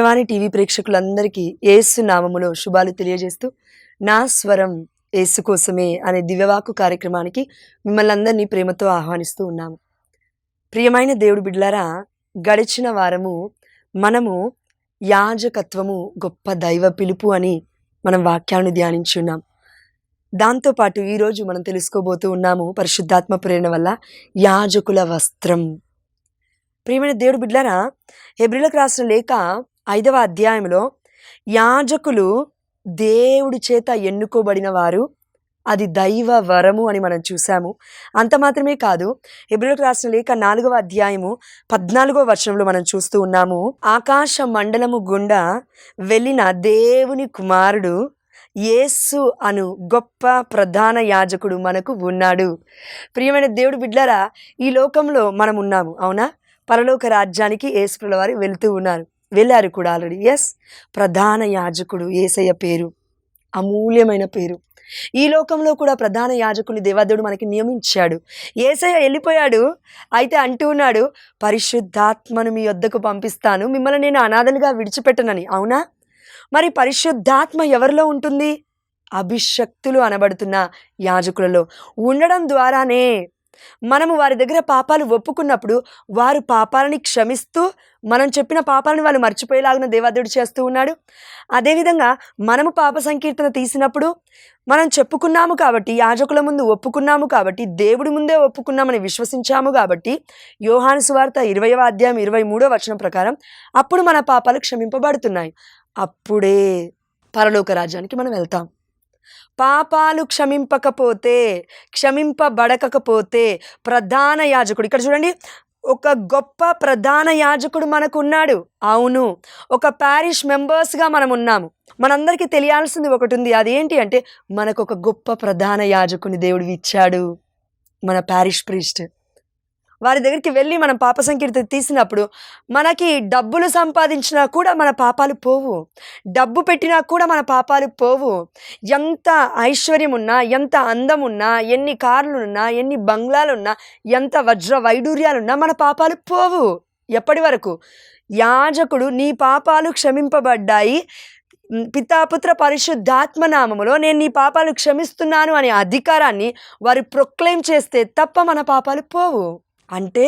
దివ్యవాణి TV ప్రేక్షకులందరికీ యేసు నామములో శుభాలు తెలియజేస్తూ నా స్వరం యేసు కోసమే అనే దివ్యవాకు కార్యక్రమానికి మిమ్మల్ని అందరినీ ప్రేమతో ఆహ్వానిస్తూ ఉన్నాము. ప్రియమైన దేవుడి బిడ్డలారా, గడిచిన వారము మనము యాజకత్వము గొప్ప దైవ పిలుపు అని మనం వాక్యాలను ధ్యానించున్నాం. దాంతోపాటు ఈరోజు మనం తెలుసుకోబోతూ ఉన్నాము పరిశుద్ధాత్మ ప్రేరణ వల్ల యాజకుల వస్త్రం. ప్రియమైన దేవుడి బిడ్డలారా, హెబ్రీయులకు రాసిన లేఖ 5వ అధ్యాయంలో యాజకులు దేవుడి చేత ఎన్నుకోబడిన వారు, అది దైవ వరము అని మనం చూసాము. అంత మాత్రమే కాదు, హెబ్రీయులకు రాసిన లేఖ 4వ అధ్యాయము 14వ వచనంలో మనం చూస్తూ ఉన్నాము, ఆకాశ మండలము గుండా వెళ్ళిన దేవుని కుమారుడు యేసు అను గొప్ప ప్రధాన యాజకుడు మనకు ఉన్నాడు. ప్రియమైన దేవుడి బిడ్డలారా, ఈ లోకంలో మనం ఉన్నాము, అవునా? పరలోక రాజ్యానికి యేసుప్రభుల వారు వెళ్ళారు కూడా ఆల్రెడీ. ఎస్, ప్రధాన యాజకుడు యేసయ్య పేరు అమూల్యమైన పేరు. ఈ లోకంలో కూడా ప్రధాన యాజకుని దేవాదేవుడు మనకి నియమించాడు. యేసయ్య వెళ్ళిపోయాడు, అయితే అంటూ ఉన్నాడు, పరిశుద్ధాత్మను మీ వద్దకు పంపిస్తాను, మిమ్మల్ని నేను అనాథలుగా విడిచిపెట్టనని. అవునా? మరి పరిశుద్ధాత్మ ఎవరిలో ఉంటుంది? అభిషక్తులు అనబడుతున్న యాజకులలో ఉండడం ద్వారానే మనము వారి దగ్గర పాపాలు ఒప్పుకున్నప్పుడు వారు పాపాలని క్షమిస్తూ మనం చెప్పిన పాపాలను వాళ్ళు మర్చిపోయేలాగా దేవాదేవుడు చేస్తూ ఉన్నాడు. అదేవిధంగా మనము పాప సంకీర్తన తీసినప్పుడు మనం చెప్పుకున్నాము కాబట్టి, యాజకుల ముందు ఒప్పుకున్నాము కాబట్టి, దేవుడి ముందే ఒప్పుకున్నామని విశ్వసించాము కాబట్టి, యోహాను సువార్త 20వ అధ్యాయం 23వ వచనం ప్రకారం అప్పుడు మన పాపాలు క్షమింపబడుతున్నాయి. అప్పుడే పరలోక రాజ్యానికి మనం వెళ్తాం. పాపాలు క్షమింపబడకపోతే ప్రధాన యాజకుడు, ఇక్కడ చూడండి, ఒక గొప్ప ప్రధాన యాజకుడు మనకు ఉన్నాడు. అవును, ఒక ప్యారిష్ మెంబర్స్గా మనం ఉన్నాము. మనందరికీ తెలియాల్సింది ఒకటి ఉంది, అదేంటి అంటే మనకు ఒక గొప్ప ప్రధాన యాజకుని దేవుడు ఇచ్చాడు, మన ప్యారిష్ ప్రీస్ట్. వారి దగ్గరికి వెళ్ళి మనం పాప సంకీర్తన తీసినప్పుడు మనకి డబ్బులు సంపాదించినా కూడా మన పాపాలు పోవు, డబ్బు పెట్టినా కూడా మన పాపాలు పోవు. ఎంత ఐశ్వర్యం ఉన్నా, ఎంత అందం ఉన్నా, ఎన్ని కార్లున్నా, ఎన్ని బంగ్లాలున్నా, ఎంత వజ్ర వైడూర్యాలున్నా మన పాపాలు పోవు. ఎప్పటి వరకు? యాజకుడు నీ పాపాలు క్షమింపబడ్డాయి, పితాపుత్ర పరిశుద్ధాత్మ నామములో నేను నీ పాపాలు క్షమిస్తున్నాను అనే అధికారాన్ని వారు ప్రొక్లెయిమ్ చేస్తే తప్ప మన పాపాలు పోవు. అంటే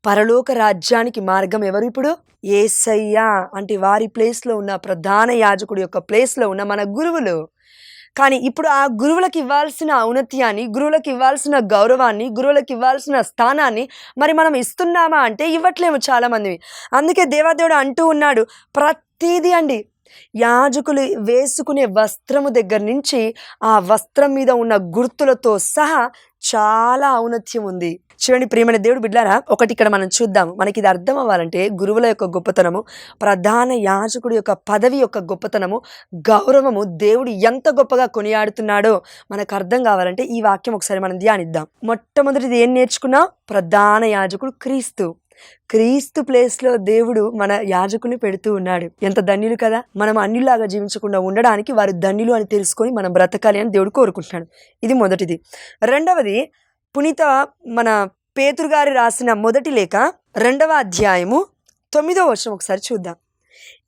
పరలోక రాజ్యానికి మార్గం ఎవరు? ఇప్పుడు యేసయ్య. అంటే వారి ప్లేస్లో ఉన్న ప్రధాన యాజకుడి యొక్క ప్లేస్లో ఉన్న మన గురువులు. కానీ ఇప్పుడు ఆ గురువులకు ఇవ్వాల్సిన ఔన్నత్యాన్ని, గురువులకు ఇవ్వాల్సిన గౌరవాన్ని, గురువులకు ఇవ్వాల్సిన స్థానాన్ని మరి మనం ఇస్తున్నామా అంటే ఇవ్వట్లేము చాలామంది. అందుకే దేవాదేవుడు అంటూ ఉన్నాడు, ప్రతీది అండి, యాజకులు వేసుకునే వస్త్రము దగ్గర నుంచి ఆ వస్త్రం మీద ఉన్న గుర్తులతో సహా చాలా ఔన్నత్యం ఉంది. చూడండి ప్రియమైన దేవుడు బిడ్డలారా, ఒకటి ఇక్కడ మనం చూద్దాము. మనకి ఇది అర్థం అవ్వాలంటే గురువుల యొక్క గొప్పతనము, ప్రధాన యాజకుడి యొక్క పదవి యొక్క గొప్పతనము, గౌరవము దేవుడు ఎంత గొప్పగా కొనియాడుతున్నాడో మనకు అర్థం కావాలంటే ఈ వాక్యం ఒకసారి మనం ధ్యానిద్దాం. మొట్టమొదటిది ఏం నేర్చుకున్నాం? ప్రధాన యాజకుడు క్రీస్తు ప్లేస్లో దేవుడు మన యాజకుని పెడుతూ ఉన్నాడు. ఎంత ధన్యులు కదా! మనం అన్నిలాగా జీవించకుండా ఉండడానికి వారు ధన్యులు అని తెలుసుకొని మనం బ్రతకాలి అని దేవుడు కోరుకుంటున్నాడు. ఇది మొదటిది. రెండవది, పునీత మన పేతురు గారు రాసిన మొదటి లేఖ 2వ అధ్యాయము 9వ వచనం ఒకసారి చూద్దాం.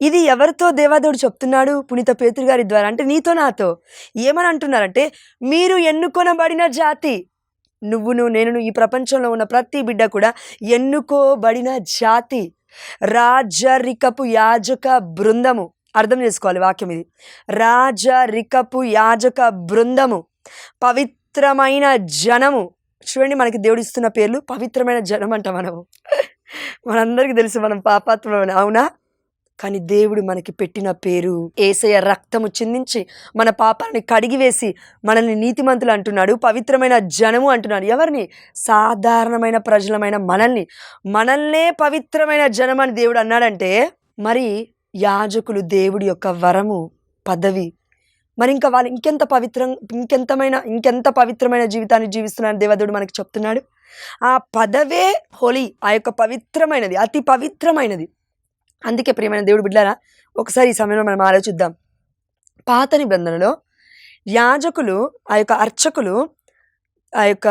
ఇది ఎవరితో దేవాదేవుడు చెప్తున్నాడు? పునీత పేతురు గారి ద్వారా. అంటే నీతో నాతో. ఏమని అంటున్నారంటే, మీరు ఎన్నుకొనబడిన జాతి, నువ్వును నేను, ఈ ప్రపంచంలో ఉన్న ప్రతి బిడ్డ కూడా ఎన్నుకోబడిన జాతి, రాజరికపు యాజక బృందము. అర్థం చేసుకోవాలి వాక్యం ఇది. రాజరికపు యాజక బృందము, పవిత్రమైన జనము. చూడండి, మనకి దేవుడు ఇస్తున్న పేర్లు పవిత్రమైన జనం అంట. మనందరికీ తెలుసు మనం పాపాత్మని, అవునా? కానీ దేవుడు మనకి పెట్టిన పేరు, యేసయ్య రక్తము చిందించి మన పాపాలని కడిగివేసి మనల్ని నీతిమంతులు అంటున్నాడు, పవిత్రమైన జనము అంటున్నాడు. ఎవరిని? సాధారణమైన ప్రజలమైన మనల్నే పవిత్రమైన జనం అని దేవుడు అన్నాడంటే, మరి యాజకులు దేవుడి యొక్క వరము, పదవి. మరి ఇంకా వాళ్ళు ఇంకెంత పవిత్రమైన జీవితాన్ని జీవిస్తున్నారని దేవదేవుడు మనకి చెప్తున్నాడు. ఆ పదవే హోలీ, ఆ యొక్క పవిత్రమైనది, అతి పవిత్రమైనది. అందుకే ప్రియమైన దేవుడు బిడ్డలారా, ఒకసారి ఈ సమయంలో మనం ఆలోచిద్దాం. పాత నిబంధనలో యాజకులు, ఆ యొక్క అర్చకులు, ఆ యొక్క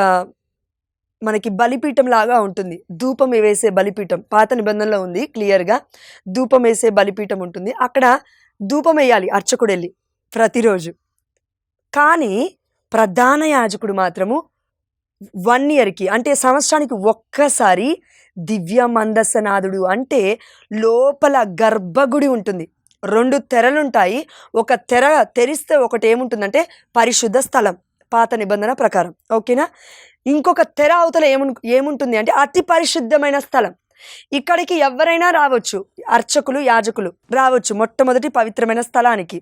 మనకి బలిపీఠం లాగా ఉంటుంది. ధూపం వేసే బలిపీఠం పాత నిబంధనలో ఉంది క్లియర్గా. ధూపం వేసే బలిపీఠం ఉంటుంది. అక్కడ ధూపం వేయాలి అర్చకుడు వెళ్ళి ప్రతిరోజు. కానీ ప్రధాన యాజకుడు మాత్రము 1 ఇయర్కి అంటే సంవత్సరానికి ఒక్కసారి దివ్య మందసనాథుడు అంటే లోపల గర్భగుడి ఉంటుంది. 2 తెరలుంటాయి. ఒక తెర తెరిస్తే ఒకటి ఏముంటుందంటే పరిశుద్ధ స్థలం పాత నిబంధన ప్రకారం, ఓకేనా. ఇంకొక తెర అవతల ఏముంటుంది అంటే అతి పరిశుద్ధమైన స్థలం. ఇక్కడికి ఎవరైనా రావచ్చు, అర్చకులు యాజకులు రావచ్చు మొట్టమొదటి పవిత్రమైన స్థలానికి.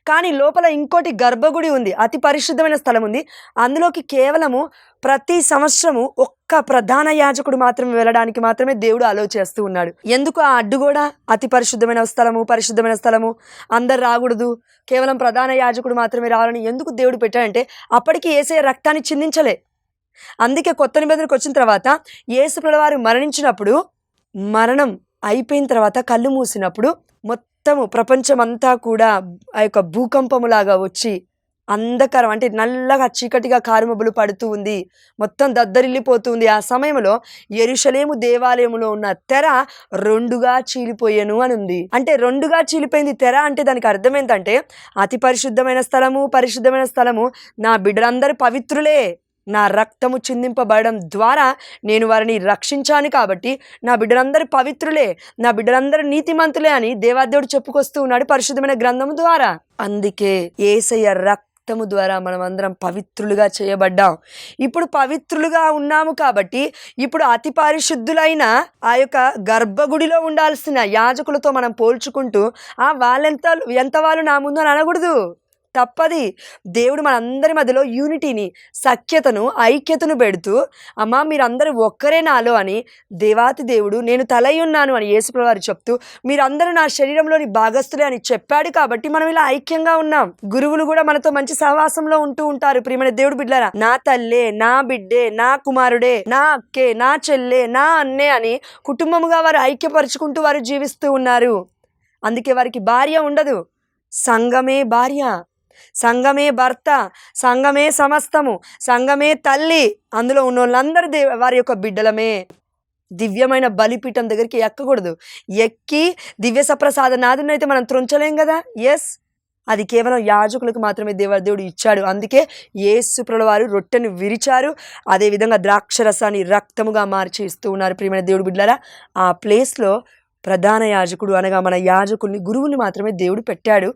కానీ లోపల ఇంకోటి గర్భగుడి ఉంది, అతి పరిశుద్ధమైన స్థలం ఉంది. అందులోకి కేవలము ప్రతి సంవత్సరము ఒక్క ప్రధాన యాజకుడు మాత్రమే వెళ్ళడానికి మాత్రమే దేవుడు అలో చేస్తూ ఉన్నాడు. ఎందుకు ఆ అడ్డుగోడ? అతి పరిశుద్ధమైన స్థలము అందరు రాకూడదు, కేవలం ప్రధాన యాజకుడు మాత్రమే రావాలని ఎందుకు దేవుడు పెట్టాడంటే అప్పటికి యేసయ్య రక్తాన్ని చిందించలే. అందుకే కొత్త నిబంధనకు వచ్చిన తర్వాత యేసు ప్రభువారు మరణించినప్పుడు, మరణం అయిపోయిన తర్వాత కళ్ళు మూసినప్పుడు మొత్తము ప్రపంచమంతా కూడా ఆ యొక్క భూకంపములాగా వచ్చి అంధకారం అంటే నల్లగా చీకటిగా కారుమబ్బులు పడుతూ ఉంది, మొత్తం దద్దరిల్లిపోతుంది. ఆ సమయంలో యెరూషలేము దేవాలయములో ఉన్న తెర 2గా చీలిపోయాను అని ఉంది. అంటే 2గా చీలిపోయింది తెర అంటే దానికి అర్థం ఏంటంటే అతి పరిశుద్ధమైన స్థలము నా బిడ్డలందరూ పవిత్రులే, నా రక్తము చిందింపబడడం ద్వారా నేను వారిని రక్షించాను కాబట్టి నా బిడ్డలందరూ పవిత్రులే, నా బిడ్డలందరూ నీతిమంతులే అని దేవాదేవుడు చెప్పుకొస్తూ ఉన్నాడు పరిశుద్ధమైన గ్రంథము ద్వారా. అందుకే యేసయ్య రక్తము ద్వారా మనం అందరం పవిత్రులుగా చేయబడ్డాం. ఇప్పుడు పవిత్రులుగా ఉన్నాము కాబట్టి ఇప్పుడు అతి పరిశుద్ధులైన ఆ యొక్క గర్భగుడిలో ఉండాల్సిన యాజకులతో మనం పోల్చుకుంటూ ఎంత వాళ్ళు నా ముందు అని అనకూడదు. తప్పది. దేవుడు మనందరి మధ్యలో యూనిటీని, సఖ్యతను, ఐక్యతను పెడుతూ అమ్మా మీరందరూ ఒక్కరే నాలో అని దేవాతి దేవుడు నేను తలై ఉన్నాను అని యేసుప్రభువు వారు చెప్తూ మీరందరూ నా శరీరంలోని భాగస్తులే అని చెప్పాడు. కాబట్టి మనం ఇలా ఐక్యంగా ఉన్నాం. గురువులు కూడా మనతో మంచి సహవాసంలో ఉంటూ ఉంటారు. ప్రియమైన దేవుడు బిడ్డలారా, నా తల్లే, నా బిడ్డే, నా కుమారుడే, నా అక్కే, నా చెల్లె, నా అన్నే అని కుటుంబముగా వారు ఐక్యపరుచుకుంటూ వారు జీవిస్తూ ఉన్నారు. అందుకే వారికి భార్య ఉండదు, సంఘమే భార్య, సంఘమే భర్త, సంఘమే సమస్తము, సంఘమే తల్లి. అందులో ఉన్న వాళ్ళందరూ వారి యొక్క బిడ్డలమే. దివ్యమైన బలిపీఠం దగ్గరికి ఎక్కకూడదు. ఎక్కి దివ్య సప్రసాద నాదుని అయితే మనం త్రుంచలేం కదా. ఎస్, అది కేవలం యాజకులకు మాత్రమే దేవుడు ఇచ్చాడు. అందుకే యేసు ప్రభువు వారు రొట్టెను విరిచారు, అదేవిధంగా ద్రాక్షరసాన్ని రక్తముగా మార్చి ఇస్తూ ఉన్నారు. ప్రియమైన దేవుడు బిడ్డలారా, ఆ ప్లేస్లో ప్రధాన యాజకుడు అనగా మన యాజకుల్ని, గురువుని మాత్రమే దేవుడు పెట్టాడు.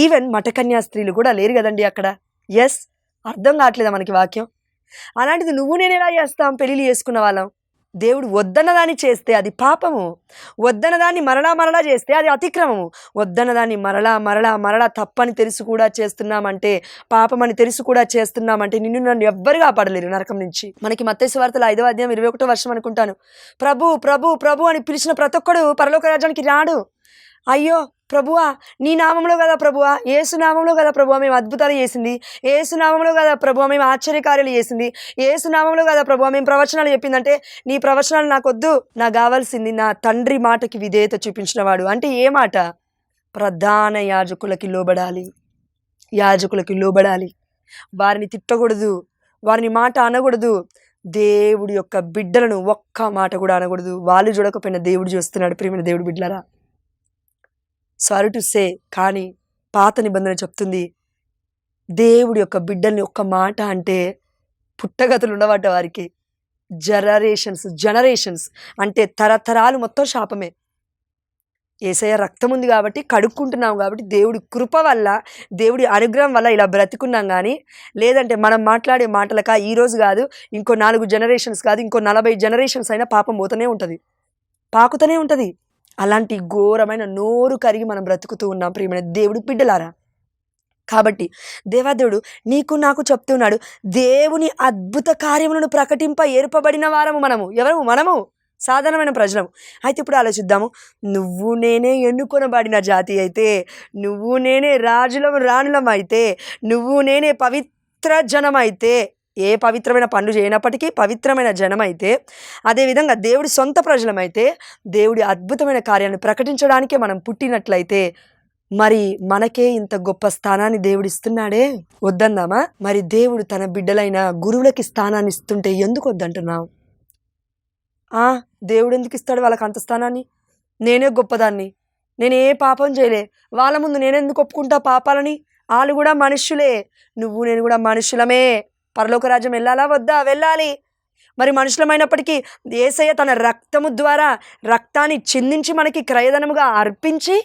ఈవెన్ మఠకన్యా స్త్రీలు కూడా లేరు కదండి అక్కడ. ఎస్, అర్థం కావట్లేదా మనకి వాక్యం? అలాంటిది నువ్వు నేను ఎలా చేస్తాం? పెళ్ళిళ్ళు చేసుకున్న వాళ్ళం. దేవుడు వద్దన్నదాన్ని చేస్తే అది పాపము, వద్దన్నదాన్ని మరలా చేస్తే అది అతిక్రమము, వద్దన్నదాన్ని మరలా తప్పని తెలుసు కూడా చేస్తున్నామంటే, పాపమని తెలుసు కూడా చేస్తున్నామంటే నన్ను ఎవ్వరు కాపాడలేరు నరకం నుంచి. మనకి మత్తయి సువార్తలో 5వ అధ్యాయం 21వ వచనం అనుకుంటాను, ప్రభు ప్రభు ప్రభు అని పిలిచిన ప్రతి ఒక్కడు పరలోక రాజ్యానికి రాడు. అయ్యో ప్రభువా, నీ నామంలో కదా ప్రభువా, యేసు నామంలో కదా ప్రభువా మేము అద్భుతాలు చేసింది, యేసు నామంలో కదా ప్రభువా మేము ఆశ్చర్యకార్యాలు చేసింది, యేసు నామంలో కదా ప్రభువా మేము ప్రవచనాలు చెప్పిందంటే నీ ప్రవచనాలు నాకొద్దు, నాకు కావాల్సింది నా తండ్రి మాటకి విధేయత చూపించిన వాడు. అంటే ఏ మాట? ప్రధాన యాజకులకి లోబడాలి. వారిని తిట్టకూడదు, వారిని మాట అనకూడదు, దేవుడి యొక్క బిడ్డలను ఒక్క మాట కూడా అనకూడదు. వాళ్ళు చూడకపోయినా దేవుడు చూస్తున్నాడు. ప్రియమైన దేవుడి బిడ్డలారా, సారీ టు సే, కానీ పాత నిబంధన చెప్తుంది దేవుడి యొక్క బిడ్డల్ని ఒక్క మాట అంటే పుట్టగతులు ఉండవట వారికి. జనరేషన్స్ అంటే తరతరాలు మొత్తం శాపమే. యేసయ్య రక్తం ఉంది కాబట్టి కడుక్కుంటున్నాం, కాబట్టి దేవుడి కృప వల్ల, దేవుడి అనుగ్రహం వల్ల ఇలా బ్రతికున్నాం. కానీ లేదంటే మనం మాట్లాడే మాటలక ఈరోజు కాదు, ఇంకో 4 జనరేషన్స్ కాదు, ఇంకో 40 జనరేషన్స్ అయినా పాపం పాకుతూనే ఉంటుంది. అలాంటి ఘోరమైన నోరు కరిగి మనం బ్రతుకుతూ ఉన్నాం ప్రియమైన దేవుడి బిడ్డలారా. కాబట్టి దేవాదేవుడు నీకు నాకు చెప్తున్నాడు, దేవుని అద్భుత కార్యములను ప్రకటింప ఏర్పబడిన వారము మనము సాధారణమైన ప్రజలము. అయితే ఇప్పుడు ఆలోచిద్దాము, నువ్వు నేనే ఎన్నుకొనబడిన జాతి అయితే, నువ్వు నేనే రాణులం అయితే, నువ్వు నేనే పవిత్ర జనమైతే, ఏ పవిత్రమైన పనులు చేయనప్పటికీ పవిత్రమైన జనమైతే, అదేవిధంగా దేవుడి సొంత ప్రజలమైతే, దేవుడి అద్భుతమైన కార్యాలను ప్రకటించడానికే మనం పుట్టినట్లయితే, మరి మనకే ఇంత గొప్ప స్థానాన్ని దేవుడు ఇస్తున్నాడే, వద్దందామా? మరి దేవుడు తన బిడ్డలైన గురువులకి స్థానాన్ని ఇస్తుంటే ఎందుకు వద్దంటున్నావు? దేవుడు ఎందుకు ఇస్తాడు వాళ్ళకి అంత స్థానాన్ని? నేనే గొప్పదాన్ని, నేనే పాపం చేయలే, వాళ్ళ ముందు నేనెందుకు ఒప్పుకుంటా పాపాలని? వాళ్ళు కూడా మనుష్యులే, నువ్వు నేను కూడా మనుషులమే. పరలోక రాజ్యం వెళ్ళాలా వద్దా? వెళ్ళాలి. మరి మనుషులమైనప్పటికీ యేసయ్య తన రక్తము ద్వారా రక్తాన్ని చిందించి మనకి క్రయధనముగా అర్పించి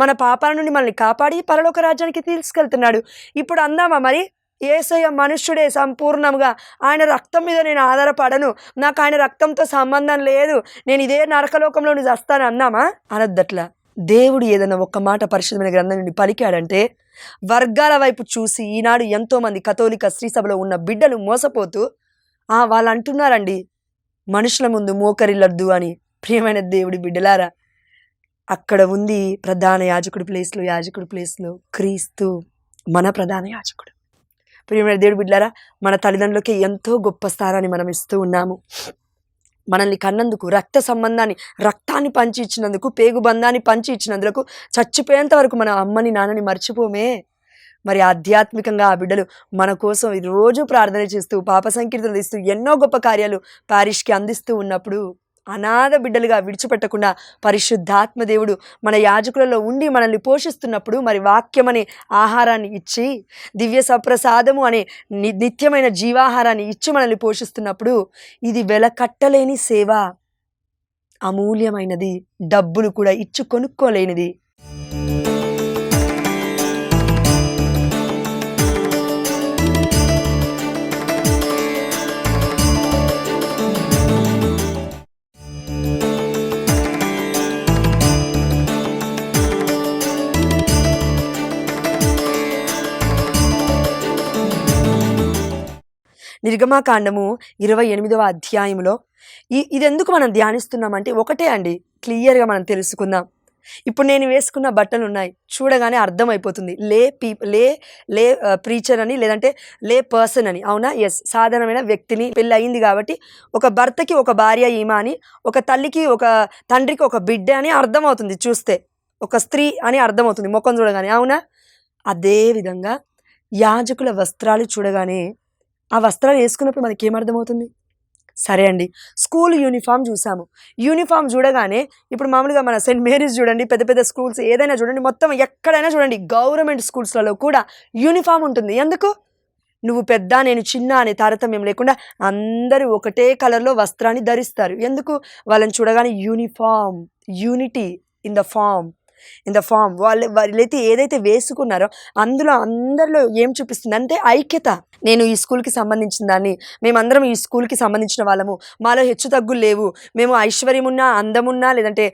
మన పాపాల నుండి మనల్ని కాపాడి పరలోక రాజ్యానికి తీసుకెళ్తున్నాడు. ఇప్పుడు అందామా మరి, యేసయ్య మనుష్యుడే సంపూర్ణంగా, ఆయన రక్తం మీద నేను ఆధారపడను, నాకు ఆయన రక్తంతో సంబంధం లేదు, నేను ఇదే నరకలోకంలో నువ్వు వస్తాను అన్నామా? అనొద్దట్లా. దేవుడు ఏదైనా ఒక్క మాట పరిశుద్ధమైన గ్రంథం నుండి పలికాడంటే వర్గాల వైపు చూసి ఈనాడు ఎంతోమంది కథోలిక స్త్రీ సభలో ఉన్న బిడ్డలు మోసపోతూ వాళ్ళు అంటున్నారండి, మనుషుల ముందు మోకరిల్లొద్దు అని. ప్రియమైన దేవుడి బిడ్డలారా, అక్కడ ఉంది ప్రధాన యాజకుడి ప్లేస్లో క్రీస్తు మన ప్రధాన యాజకుడు. ప్రియమైన దేవుడి బిడ్డలారా, మన తల్లిదండ్రులకి ఎంతో గొప్ప స్థానాన్ని మనం ఇస్తూ ఉన్నాము. మనల్ని కన్నందుకు, రక్త సంబంధాన్ని, రక్తాన్ని పంచి ఇచ్చినందుకు, పేగు బంధాన్ని పంచి ఇచ్చినందుకు చచ్చిపోయేంత వరకు మన అమ్మని నాన్నని మర్చిపోమే. మరి ఆధ్యాత్మికంగా ఆ బిడ్డలు మన కోసం రోజు ప్రార్థన చేస్తూ, పాప సంకీర్తనలు ఇస్తూ, ఎన్నో గొప్ప కార్యాలు పారిష్కి అందిస్తూ ఉన్నప్పుడు అనాథ బిడ్డలుగా విడిచిపెట్టకుండా పరిశుద్ధాత్మ దేవుడు మన యాజకులలో ఉండి మనల్ని పోషిస్తున్నప్పుడు, మరి వాక్యం అనే ఆహారాన్ని ఇచ్చి, దివ్య సప్రసాదము అనే నిత్యమైన జీవాహారాన్ని ఇచ్చి మనల్ని పోషిస్తున్నప్పుడు ఇది వెలకట్టలేని సేవ, అమూల్యమైనది, డబ్బులు కూడా ఇచ్చి కొనుక్కోలేనిది. నిర్గమాకాండము 28వ అధ్యాయంలో ఇదెందుకు మనం ధ్యానిస్తున్నామంటే ఒకటే అండి, క్లియర్గా మనం తెలుసుకుందాం. ఇప్పుడు నేను వేసుకున్న బట్టలు ఉన్నాయి, చూడగానే అర్థమైపోతుంది లే ప్రీచర్ అని, లేదంటే లే పర్సన్ అని. అవునా? ఎస్, సాధారణమైన వ్యక్తిని, పెళ్ళి అయింది కాబట్టి ఒక భర్తకి ఒక భార్య ఈమె అని, ఒక తల్లికి ఒక తండ్రికి ఒక బిడ్డ అని అర్థమవుతుంది చూస్తే, ఒక స్త్రీ అని అర్థమవుతుంది ముఖం చూడగానే. అవునా? అదేవిధంగా యాజకుల వస్త్రాలు చూడగానే, ఆ వస్త్రాలు వేసుకున్నప్పుడు మనకి ఏమర్థమవుతుంది? సరే అండి, స్కూల్ యూనిఫామ్ చూసాము, యూనిఫామ్ చూడగానే ఇప్పుడు మామూలుగా మన సెయింట్ మేరీస్ చూడండి, పెద్ద పెద్ద స్కూల్స్ ఏదైనా చూడండి, మొత్తం ఎక్కడైనా చూడండి, గవర్నమెంట్ స్కూల్స్లలో కూడా యూనిఫామ్ ఉంటుంది. ఎందుకు? నువ్వు పెద్ద నేను చిన్న అనే తారతమ్యం లేకుండా అందరూ ఒకటే కలర్లో వస్త్రాన్ని ధరిస్తారు. ఎందుకు? వాళ్ళని చూడగానే uniform, unity in the form వాళ్ళైతే ఏదైతే వేసుకున్నారో అందులో అందరిలో ఏం చూపిస్తుంది అంటే ఐక్యత. నేను ఈ స్కూల్కి సంబంధించిన దాన్ని, మేమందరం ఈ స్కూల్కి సంబంధించిన వాళ్ళము, మాలో హెచ్చు తగ్గులు లేవు, మేము ఐశ్వర్యం ఉన్నా, అందమున్నా, లేదంటే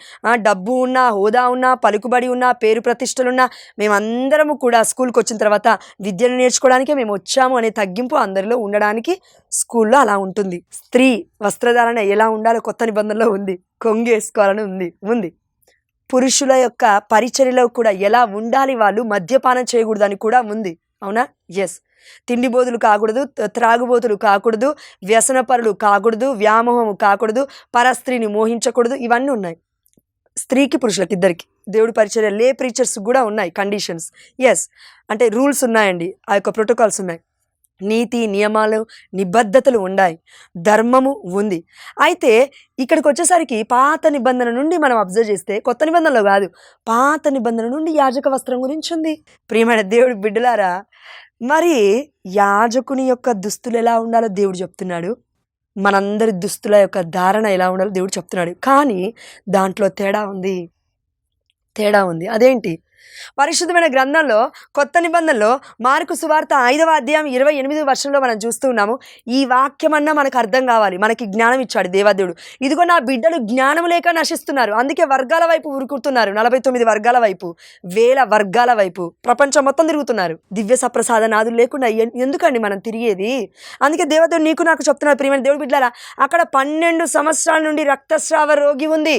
డబ్బు ఉన్నా, హోదా ఉన్నా, పలుకుబడి ఉన్నా, పేరు ప్రతిష్టలున్నా, మేమందరము కూడా స్కూల్కి వచ్చిన తర్వాత విద్యను నేర్చుకోవడానికే మేము వచ్చాము అనే తగ్గింపు అందరిలో ఉండడానికి స్కూల్లో అలా ఉంటుంది. స్త్రీ వస్త్రధారణ ఎలా ఉండాలో కొత్త నిబంధనలో ఉంది, కొంగేసుకోవాలని ఉంది. పురుషుల యొక్క పరిచర్యలో కూడా ఎలా ఉండాలి, వాళ్ళు మద్యపానం చేయకూడదని కూడా ఉంది. అవునా? ఎస్. తిండిబోతులు కాకూడదు, త్రాగుబోతులు కాకూడదు, వ్యసనపరులు కాకూడదు, వ్యామోహము కాకూడదు, పరస్త్రీని మోహించకూడదు, ఇవన్నీ ఉన్నాయి. స్త్రీకి పురుషులకి ఇద్దరికి దేవుడి పరిచర్య లే ప్రీచర్స్ కూడా ఉన్నాయి కండిషన్స్. ఎస్, అంటే రూల్స్ ఉన్నాయండి, ఆ యొక్క ప్రోటోకాల్స్ ఉన్నాయి, నీతి నియమాలు నిబద్ధతలు ఉన్నాయి, ధర్మము ఉంది. అయితే ఇక్కడికి వచ్చేసరికి పాత నిబంధన నుండి మనం అబ్జర్వ్ చేస్తే, కొత్త నిబంధనలో కాదు, పాత నిబంధన నుండి యాజక వస్త్రం గురించి ఉంది. ప్రియమైన దేవుడి బిడ్డలారా, మరి యాజకుని యొక్క దుస్తులు ఎలా ఉండాలో దేవుడు చెప్తున్నాడు, మనందరి దుస్తుల యొక్క ధారణ ఎలా ఉండాలో దేవుడు చెప్తున్నాడు. కానీ దాంట్లో తేడా ఉంది. అదేంటి? పరిశుద్ధమైన గ్రంథంలో కొత్త నిబంధనలో మార్కు సువార్త 5వ అధ్యాయం 28వ వచనంలో మనం చూస్తూ ఉన్నాము. ఈ వాక్యమన్నా మనకు అర్థం కావాలి, మనకి జ్ఞానం ఇచ్చాడు దేవదేవుడు. ఇదిగో నా బిడ్డలు జ్ఞానం లేక నశిస్తున్నారు, అందుకే వర్గాల వైపు ఉరుకుతున్నారు, 49 వర్గాల వైపు, వేల వర్గాల వైపు ప్రపంచం మొత్తం తిరుగుతున్నారు. దివ్య సప్రసాద నాదులు లేకుండా ఎందుకండి మనం తిరిగేది? అందుకే దేవదేవుడు నీకు నాకు చెప్తున్నారు, ప్రియమైన దేవుడి బిడ్డలారా, అక్కడ 12 సంవత్సరాల నుండి రక్తస్రావ రోగి ఉంది.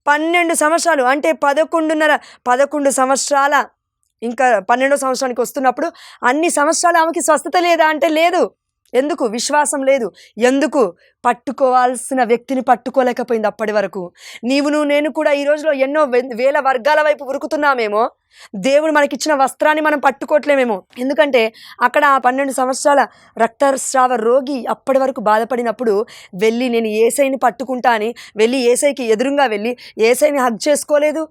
12 సంవత్సరాలు అంటే 11 సంవత్సరాల, ఇంకా 12వ సంవత్సరానికి వస్తున్నప్పుడు అన్ని సంవత్సరాలు ఆమెకి స్వస్థత లేదా అంటే లేదు. ఎందుకు? విశ్వాసం లేదు. ఎందుకు? పట్టుకోవాల్సిన వ్యక్తిని పట్టుకోలేకపోయింది అప్పటి వరకు. నేను కూడా ఈ రోజులో ఎన్నో వేల వర్గాల వైపు ఉరుకుతున్నామేమో, దేవుడు మనకిచ్చిన వస్త్రాన్ని మనం పట్టుకోవట్లేమేమో. ఎందుకంటే అక్కడ ఆ 12 సంవత్సరాల రక్తస్రావ రోగి అప్పటి వరకు బాధపడినప్పుడు వెళ్ళి నేను యేసయ్యని పట్టుకుంటా అని వెళ్ళి యేసయ్యకి ఎదురుగా వెళ్ళి యేసయ్యని హగ్ చేసుకోలేదు,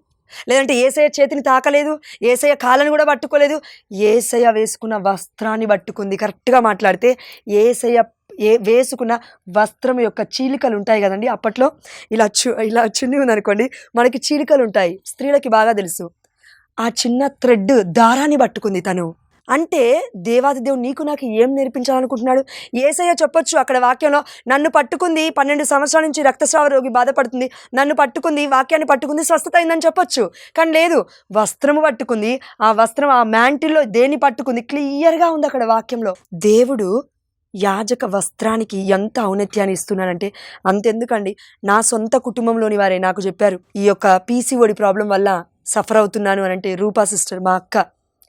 లేదంటే యేసయ్య చేతిని తాకలేదు, యేసయ్య కాళ్ళని కూడా పట్టుకోలేదు. యేసయ్య వేసుకున్న వస్త్రాన్ని పట్టుకుంది. కరెక్ట్గా మాట్లాడితే యేసయ్య వేసుకున్న వస్త్రం యొక్క చీలికలు ఉంటాయి కదండి. అప్పట్లో ఇలా చున్ని ఉందనుకోండి, మనకి చీలికలు ఉంటాయి, స్త్రీలకి బాగా తెలుసు. ఆ చిన్న థ్రెడ్ దారాన్ని పట్టుకుంది తను. అంటే దేవాది దేవుడు నీకు నాకు ఏం నేర్పించాలనుకుంటున్నాడు? యేసయ్య చెప్పొచ్చు అక్కడ వాక్యంలో, నన్ను పట్టుకుంది, 12 సంవత్సరాల నుంచి రక్తస్రావ రోగి బాధపడుతుంది, నన్ను పట్టుకుంది, వాక్యాన్ని పట్టుకుంది, స్వస్థత అయిందని చెప్పొచ్చు. కానీ లేదు, వస్త్రము పట్టుకుంది. ఆ వస్త్రం ఆ మ్యాంటిల్లో దేన్ని పట్టుకుంది? క్లియర్గా ఉంది అక్కడ వాక్యంలో. దేవుడు యాజక వస్త్రానికి ఎంత ఔన్నత్యాన్ని ఇస్తున్నానంటే అంతెందుకండి, నా సొంత కుటుంబంలోని వారే నాకు చెప్పారు, ఈ యొక్క పీసీఓడి ప్రాబ్లం వల్ల సఫర్ అవుతున్నాను అని. అంటే రూపా సిస్టర్, మా అక్క,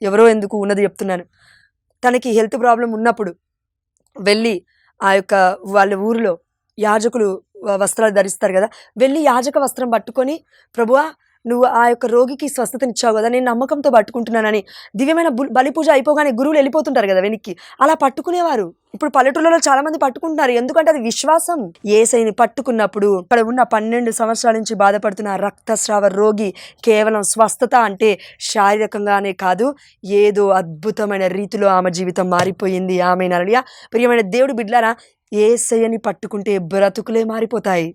ఎవరో ఎందుకు ఉన్నది చెప్తున్నాను, తనకి హెల్త్ ప్రాబ్లం ఉన్నప్పుడు వెళ్ళి ఆ యొక్క వాళ్ళ ఊరిలో యాజకులు వస్త్రాలు ధరిస్తారు కదా, వెళ్ళి యాజక వస్త్రం పట్టుకొని, ప్రభువా నువ్వు ఆ యొక్క రోగికి స్వస్థతనిచ్చావు కదా, నేను నమ్మకంతో పట్టుకుంటున్నానని, దివ్యమైన బలి పూజ అయిపోగానే గురువులు వెళ్ళిపోతుంటారు కదా వెనక్కి, అలా పట్టుకునేవారు. ఇప్పుడు పల్లెటూళ్ళలో చాలా మంది పట్టుకుంటున్నారు. ఎందుకంటే అది విశ్వాసం. యేసయ్యని పట్టుకున్నప్పుడు అక్కడ ఉన్న 12 సంవత్సరాల నుంచి బాధపడుతున్న రక్తస్రావ రోగి కేవలం స్వస్థత అంటే శారీరకంగానే కాదు, ఏదో అద్భుతమైన రీతిలో ఆమె జీవితం మారిపోయింది. ఆమె నరడియా. ప్రియమైన దేవుడు బిడ్డలారా, యేసయ్యని పట్టుకుంటే బ్రతుకులే మారిపోతాయి.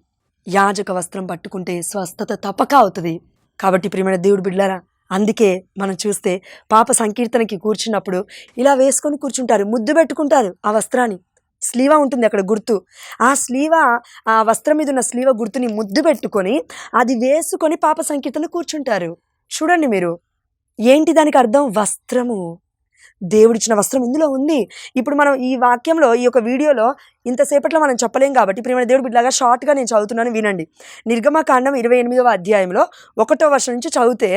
యాజక వస్త్రం పట్టుకుంటే స్వస్థత తప్పక అవుతుంది. కాబట్టి ప్రియమైన దేవుడు బిడ్డలారా, అందుకే మనం చూస్తే పాప సంకీర్తనకి కూర్చున్నప్పుడు ఇలా వేసుకొని కూర్చుంటారు, ముద్దు పెట్టుకుంటారు ఆ వస్త్రాన్ని. స్లీవ ఉంటుంది అక్కడ గుర్తు, ఆ స్లీవ, ఆ వస్త్రం మీద ఉన్న స్లీవ గుర్తుని ముద్దు పెట్టుకొని అది వేసుకొని పాప సంకీర్తన కూర్చుంటారు. చూడండి మీరు, ఏంటి దానికి అర్థం? వస్త్రము, దేవుడిచ్చిన వస్త్రం ఇందులో ఉంది. ఇప్పుడు మనం ఈ వాక్యంలో, ఈ యొక్క వీడియోలో ఇంతసేపట్లో మనం చెప్పలేం కాబట్టి ప్రియమైన దేవుడు బిడ్డలాగా షార్ట్గా నేను చదువుతున్నాను, వినండి. నిర్గమకాండం 28వ అధ్యాయంలో 1వ వచనం నుంచి చదివితే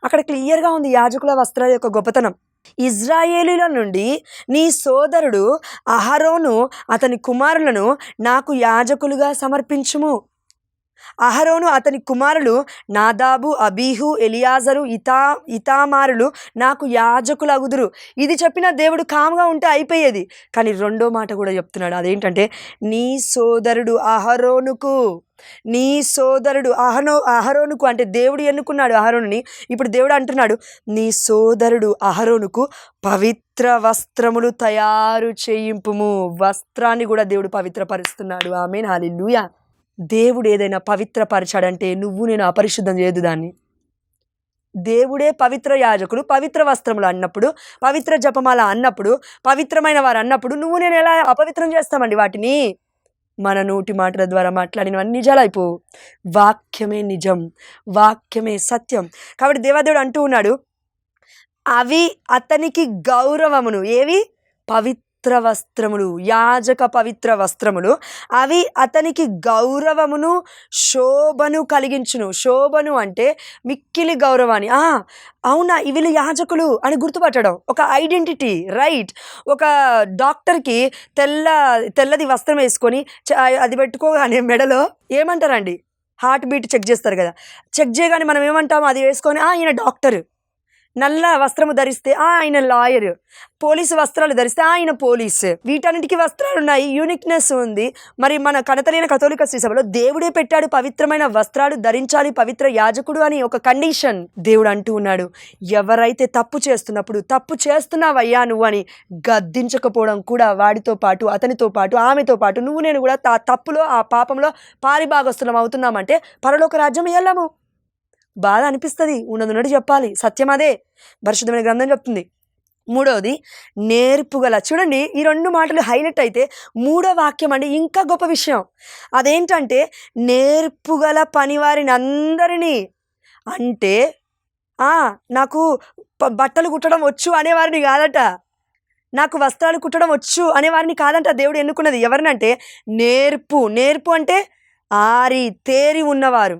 అక్కడ క్లియర్గా ఉంది యాజకుల వస్త్రాల యొక్క గొప్పతనం. ఇజ్రాయేలీల నుండి నీ సోదరుడు అహరోను అతని కుమారులను నాకు యాజకులుగా సమర్పించుము. అహరోను అతని కుమారులు నాదాబు, అబీహు, ఎలియాజరు, ఇతామారులు నాకు యాజకులగుదురు. ఇది చెప్పిన దేవుడు కామ్గా ఉంటే అయిపోయేది. కానీ రెండో మాట కూడా చెప్తున్నాడు. అదేంటంటే, నీ సోదరుడు అహరోనుకు, నీ సోదరుడు అహరోనుకు అంటే దేవుడు ఎన్నుకున్నాడు అహరోనుని. ఇప్పుడు దేవుడు అంటున్నాడు, నీ సోదరుడు అహరోనుకు పవిత్ర వస్త్రములు తయారు చేయింపుము. వస్త్రాన్ని కూడా దేవుడు పవిత్రపరుస్తున్నాడు. ఆమేన్, హల్లెలూయా. దేవుడు ఏదైనా పవిత్రపరచాడంటే నువ్వు నేను అపరిశుద్ధం చేయదు దాన్ని. దేవుడే పవిత్ర యాజకులు, పవిత్ర వస్త్రములు అన్నప్పుడు, పవిత్ర జపమాల అన్నప్పుడు, పవిత్రమైన వారు అన్నప్పుడు నువ్వు నేను ఎలా అపవిత్రం చేస్తామండి వాటిని? మన నోటి మాటల ద్వారా మాట్లాడినవన్నీ నిజాలైపోవు. వాక్యమే నిజం, వాక్యమే సత్యం. కాబట్టి దేవాదేవుడు అంటూ ఉన్నాడు, అవి అతనికి గౌరవమును, ఏవి? పవిత్ర వస్త్రములు, యాజక పవిత్ర వస్త్రములు, అవి అతనికి గౌరవమును శోభను కలిగించును. శోభను అంటే మిక్కిలి గౌరవాన్ని. అవునా, వీళ్ళు యాజకులు అని గుర్తుపట్టడం, ఒక ఐడెంటిటీ, రైట్. ఒక డాక్టర్కి తెల్లది వస్త్రం వేసుకొని అది పెట్టుకోగానే మెడలో ఏమంటారండి, హార్ట్ బీట్ చెక్ చేస్తారు కదా, చెక్ చేయగానే మనం ఏమంటాము, అది వేసుకొని ఈయన డాక్టర్. నల్ల వస్త్రము ధరిస్తే ఆయన లాయర్, పోలీసు వస్త్రాలు ధరిస్తే ఆయన పోలీసు. వీటన్నిటికీ వస్త్రాలు ఉన్నాయి, యూనిక్నెస్ ఉంది. మరి మన కనతలైన కథోలిక శ్రీ సభలో దేవుడే పెట్టాడు పవిత్రమైన వస్త్రాలు ధరించాలి పవిత్ర యాజకుడు అని ఒక కండిషన్. దేవుడు అంటూ ఉన్నాడు, ఎవరైతే తప్పు చేస్తున్నప్పుడు తప్పు చేస్తున్నావయ్యా నువ్వు అని గద్దించకపోవడం కూడా వాడితో పాటు, అతనితో పాటు, ఆమెతో పాటు నువ్వు నేను కూడా ఆ తప్పులో, ఆ పాపంలో పారిభాగస్తులం అవుతున్నామంటే పరలోక రాజ్యం వెళ్ళము. బాధ అనిపిస్తుంది, ఉన్నది చెప్పాలి, సత్యం అదే, పరిశుద్ధమైన గ్రంథం చెప్తుంది. మూడవది నేర్పుగల. చూడండి, ఈ 2 మాటలు హైలైట్ అయితే మూడో వాక్యం అండి ఇంకా గొప్ప విషయం. అదేంటంటే, నేర్పుగల పనివారిని అందరినీ, అంటే నాకు బట్టలు కుట్టడం వచ్చు అనేవారిని కాదట, నాకు వస్త్రాలు కుట్టడం వచ్చు అనేవారిని కాదంట దేవుడు ఎన్నుకున్నది. ఎవరినంటే నేర్పు అంటే తేరి ఉన్నవారు.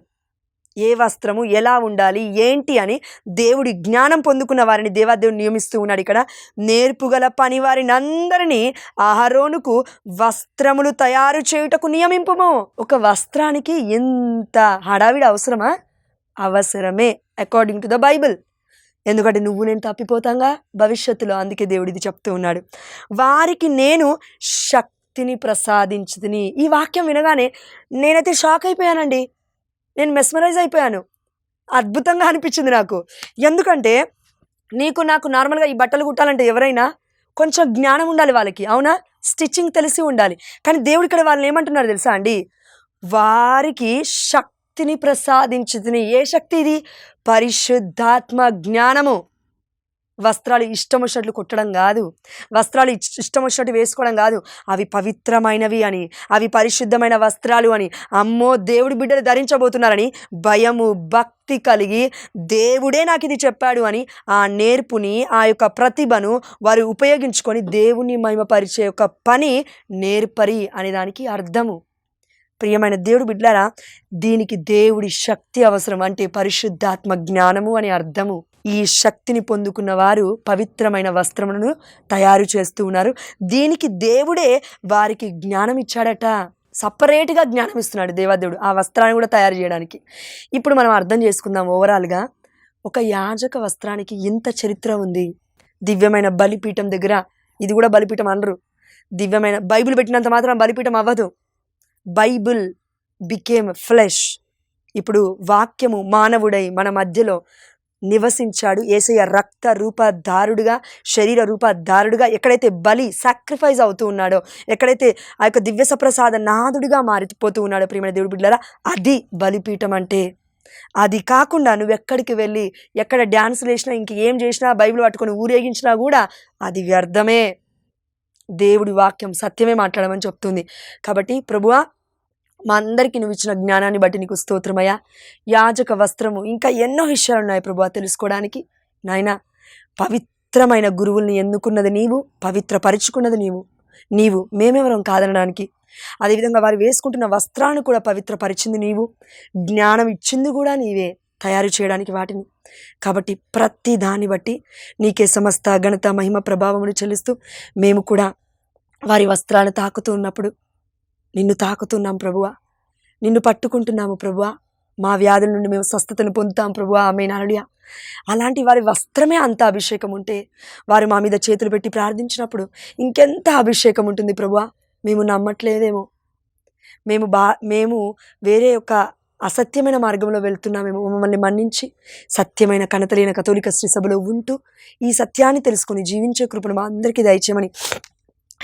ఏ వస్త్రము ఎలా ఉండాలి ఏంటి అని దేవుడి జ్ఞానం పొందుకున్న వారిని దేవాదేవుడు నియమిస్తూ ఉన్నాడు. ఇక్కడ నేర్పుగల పని వారిని అందరినీ అహరోనుకు వస్త్రములు తయారు చేయుటకు నియమింపుము. ఒక వస్త్రానికి ఎంత హడావిడి అవసరమా? అవసరమే, అకార్డింగ్ టు ద బైబిల్. ఎందుకంటే నువ్వు నేను తప్పిపోతాంగా భవిష్యత్తులో. అందుకే దేవుడు ఇది చెప్తూ ఉన్నాడు, వారికి నేను శక్తిని ప్రసాదించుతుని. ఈ వాక్యం వినగానే నేనైతే షాక్ అయిపోయానండి. నేను మెస్మరైజ్ అయిపోయాను. అద్భుతంగా అనిపించింది నాకు. ఎందుకంటే నీకు నాకు నార్మల్గా ఈ బట్టలు కుట్టాలంటే ఎవరైనా కొంచెం జ్ఞానం ఉండాలి వాళ్ళకి, అవునా? స్టిచ్చింగ్ తెలిసి ఉండాలి. కానీ దేవుడు ఇక్కడ వాళ్ళని ఏమంటున్నారు తెలుసా అండి? వారికి శక్తిని ప్రసాదించుతుని. ఏ శక్తి ఇది? పరిశుద్ధాత్మ జ్ఞానము. వస్త్రాలు ఇష్టం వచ్చినట్లు కుట్టడం కాదు, వస్త్రాలు ఇష్టం వచ్చినట్టు వేసుకోవడం కాదు. అవి పవిత్రమైనవి అని, అవి పరిశుద్ధమైన వస్త్రాలు అని, అమ్మో దేవుడి బిడ్డలు ధరించబోతున్నారని భయము భక్తి కలిగి దేవుడే నాకు ఇది చెప్పాడు అని ఆ నేర్పుని, ఆ యొక్క ప్రతిభను వారు ఉపయోగించుకొని దేవుని మహిమపరిచే యొక్క పని నేర్పరి అనే దానికి అర్థము. ప్రియమైన దేవుడు బిడ్డలారా, దీనికి దేవుడి శక్తి అవసరం, అంటే పరిశుద్ధాత్మ జ్ఞానము అని అర్థము. ఈ శక్తిని పొందుకున్న వారు పవిత్రమైన వస్త్రములను తయారు చేస్తూ ఉన్నారు. దీనికి దేవుడే వారికి జ్ఞానం ఇచ్చాడట. సపరేట్గా జ్ఞానం ఇస్తున్నాడు దేవాదేవుడు ఆ వస్త్రాన్ని కూడా తయారు చేయడానికి. ఇప్పుడు మనం అర్థం చేసుకుందాం ఓవరాల్గా, ఒక యాజక వస్త్రానికి ఇంత చరిత్ర ఉంది. దివ్యమైన బలిపీఠం దగ్గర, ఇది కూడా బలిపీఠం అనరు, దివ్యమైన బైబిల్ పెట్టినంత మాత్రం బలిపీఠం అవ్వదు. Bible became flesh. ఇప్పుడు వాక్యము మానవుడై మన మధ్యలో నివసించాడు. యేసయ్య రక్త రూపధారుడుగా, శరీర రూపధారుడుగా ఎక్కడైతే బలి సాక్రిఫైస్ అవుతూ ఉన్నాడో, ఎక్కడైతే ఆ యొక్క దివ్య సప్రసాద నాదుడిగా మారిపోతూ ఉన్నాడో ప్రియమైన దేవుడి బిడ్డలారా, అది బలిపీఠం అంటే. అది కాకుండా నువ్వు ఎక్కడికి వెళ్ళి ఎక్కడ డ్యాన్సులు వేసినా, ఇంకేం చేసినా, బైబిల్ పట్టుకొని ఊరేగించినా కూడా అది వ్యర్థమే. దేవుడి వాక్యం సత్యమే మాట్లాడమని చెప్తుంది. కాబట్టి ప్రభువా, మా అందరికీ నువ్వు ఇచ్చిన జ్ఞానాన్ని బట్టి నీకు స్తోత్రమయ్యా. యాజక వస్త్రము, ఇంకా ఎన్నో విషయాలు ఉన్నాయి ప్రభువా తెలుసుకోవడానికి. నాయనా, పవిత్రమైన గురువుల్ని ఎన్నుకున్నది నీవు, పవిత్రపరుచుకున్నది నీవు మేమెవరం కాదనడానికి. అదేవిధంగా వారు వేసుకుంటున్న వస్త్రాన్ని కూడా పవిత్రపరిచింది నీవు, జ్ఞానం ఇచ్చింది కూడా నీవే తయారు చేయడానికి వాటిని. కాబట్టి ప్రతి దాన్ని బట్టి నీకే సమస్త ఘనత మహిమ ప్రభావమును చెల్లిస్తూ మేము కూడా వారి వస్త్రాలను తాకుతూ ఉన్నప్పుడు నిన్ను తాకుతున్నాం ప్రభువా, నిన్ను పట్టుకుంటున్నాము ప్రభువా. మా వ్యాధుల నుండి మేము స్వస్థతను పొందుతాం ప్రభువా. ఆమేన్, హల్లెలూయా. అలాంటి వారి వస్త్రమే అంత అభిషేకం ఉంటే, వారు మా మీద చేతులు పెట్టి ప్రార్థించినప్పుడు ఇంకెంత అభిషేకం ఉంటుంది ప్రభువా. మేము నమ్మట్లేదేమో, మేము వేరే యొక్క అసత్యమైన మార్గంలో వెళ్తున్నామేమో. మమ్మల్ని మన్నించి సత్యమైన కనతలేని కథోలిక శ్రీ సభలో ఉంటూ ఈ సత్యాన్ని తెలుసుకొని జీవించే కృపను మా అందరికీ దయచేయమని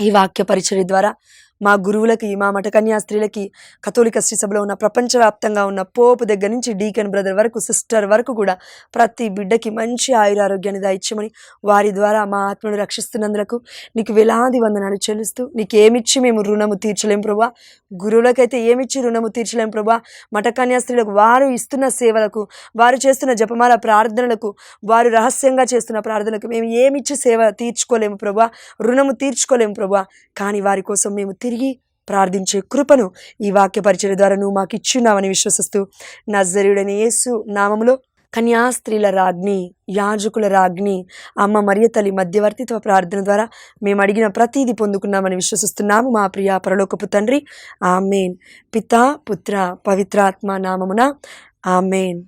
ఈ వాక్య పరిచర్య ద్వారా మా గురువులకి, మా మఠకన్యా స్త్రీలకి, కథోలిక శ్రీ సభలో ఉన్న ప్రపంచవ్యాప్తంగా ఉన్న పోపు దగ్గర నుంచి డీకన్ బ్రదర్ వరకు, సిస్టర్ వరకు కూడా ప్రతి బిడ్డకి మంచి ఆయురారోగ్యాన్ని దయచేయమని, వారి ద్వారా మా ఆత్మను రక్షిస్తున్నందుకు నీకు వేలాది వందనాలు చెల్లిస్తూ, నీకు ఏమిచ్చి మేము రుణము తీర్చలేం ప్రభా. గురువులకైతే ఏమిచ్చి రుణము తీర్చలేం ప్రభా. మఠకన్యా స్త్రీలకు వారు ఇస్తున్న సేవలకు, వారు చేస్తున్న జపమాల ప్రార్థనలకు, వారు రహస్యంగా చేస్తున్న ప్రార్థనలకు మేము ఏమిచ్చి సేవ తీర్చుకోలేము ప్రభా, రుణము తీర్చుకోలేము ప్రభా. కానీ వారి కోసం మేము తిరిగి ప్రార్థించే కృపను ఈ వాక్య పరిచర్య ద్వారా నువ్వు మాకు ఇచ్చున్నావని విశ్వసిస్తూ, నజరేయుడైన యేసు నామములో కన్యాస్త్రీల రాజ్ఞి, యాజకుల రాజ్ఞి అమ్మ మరియ తల్లి మధ్యవర్తిత్వ ప్రార్థన ద్వారా మేము అడిగిన ప్రతిదీ పొందుకున్నామని విశ్వసిస్తున్నాము మా ప్రియ పరలోకపు తండ్రి. ఆమేన్. పితా పుత్ర పవిత్రాత్మ నామమున ఆమేన్.